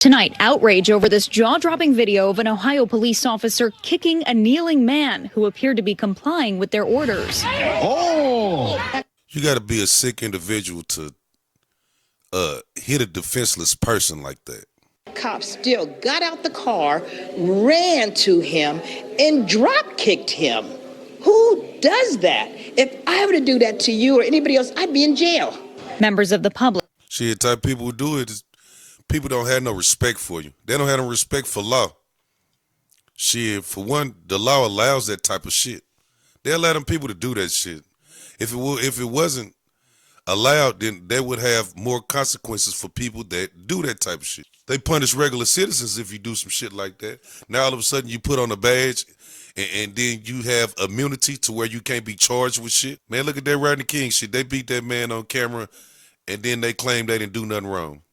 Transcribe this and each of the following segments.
Tonight, outrage over this jaw-dropping video of an Ohio police officer kicking a kneeling man who appeared to be complying with their orders. Oh! You got to be a sick individual to hit a defenseless person like that. Cops still got out the car, ran to him, and drop-kicked him. Who does that? If I were to do that to you or anybody else, I'd be in jail. Members of the public. Shit, the type of people who do it is people don't have no respect for you. They don't have no respect for law. Shit, for one, the law allows that type of shit. They allow them people to do that shit. If it wasn't allowed, then they would have more consequences for people that do that type of shit. They punish regular citizens if you do some shit like that. Now all of a sudden you put on a badge and then you have immunity to where you can't be charged with shit. Man, look at that Rodney King shit. They beat that man on camera and then they claim they didn't do nothing wrong.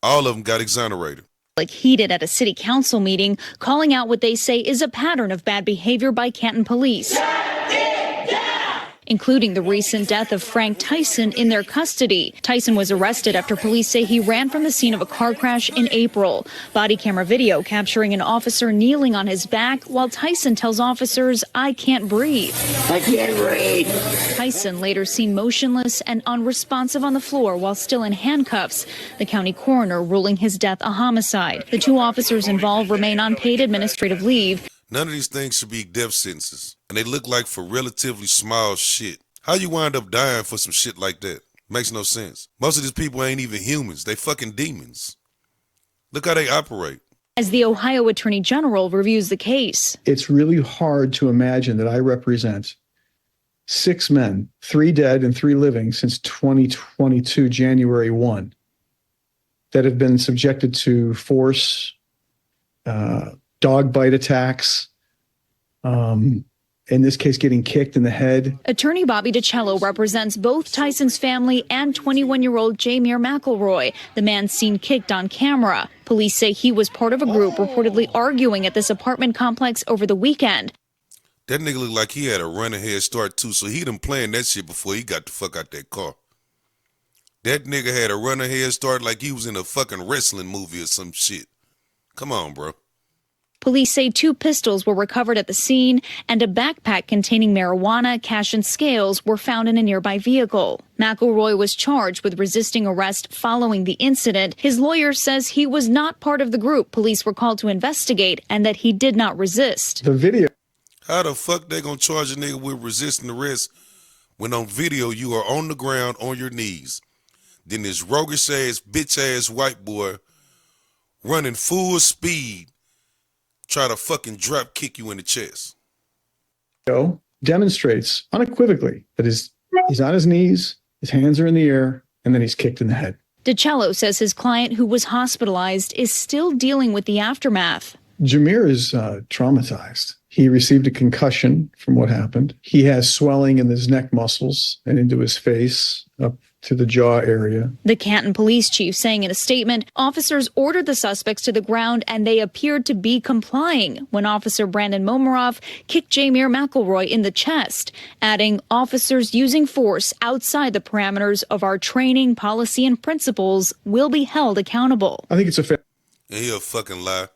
All of them got exonerated. Heated at a city council meeting, calling out what they say is a pattern of bad behavior by Canton police, including the recent death of Frank Tyson in their custody. Tyson was arrested after police say he ran from the scene of a car crash in April. Body camera video capturing an officer kneeling on his back while Tyson tells officers, "I can't breathe." I can't breathe. Tyson later seen motionless and unresponsive on the floor while still in handcuffs. The county coroner ruling his death a homicide. The two officers involved remain on paid administrative leave. None of these things should be death sentences, and they look like for relatively small shit. How you wind up dying for some shit like that? Makes no sense. Most of these people ain't even humans. They fucking demons. Look how they operate. As the Ohio Attorney General reviews the case. It's really hard to imagine that I represent 6 men, 3 dead and 3 living since 2022, January 1, that have been subjected to force, dog bite attacks, in this case, getting kicked in the head. Attorney Bobby DiCello represents both Tyson's family and 21-year-old Jamir McElroy, the man seen kicked on camera. Police say he was part of a group reportedly arguing at this apartment complex over the weekend. That nigga looked like he had a running head start too, so he done planned that shit before he got the fuck out that car. That nigga had a running head start like he was in a fucking wrestling movie or some shit. Come on, bro. Police say 2 pistols were recovered at the scene and a backpack containing marijuana, cash, and scales were found in a nearby vehicle. McElroy was charged with resisting arrest following the incident. His lawyer says he was not part of the group police were called to investigate and that he did not resist. The video. How the fuck they gonna charge a nigga with resisting arrest when on video you are on the ground on your knees? Then this roguish ass, bitch ass white boy running full speed try to fucking drop kick you in the chest. Demonstrates unequivocally that he's on his knees, his hands are in the air, and then he's kicked in the head. DiCello says his client, who was hospitalized, is still dealing with the aftermath. Jamir is traumatized. He received a concussion from what happened. He has swelling in his neck muscles and into his face, up to the jaw area. The Canton police chief saying in a statement, officers ordered the suspects to the ground and they appeared to be complying when Officer Brandon Momaroff kicked Jamir McElroy in the chest, adding officers using force outside the parameters of our training, policy, and principles will be held accountable. I think it's a fair. And he'll fucking lie.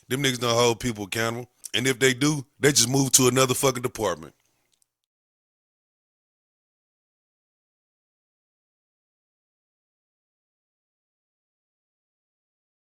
Them niggas don't hold people accountable. And if they do, they just move to another fucking department.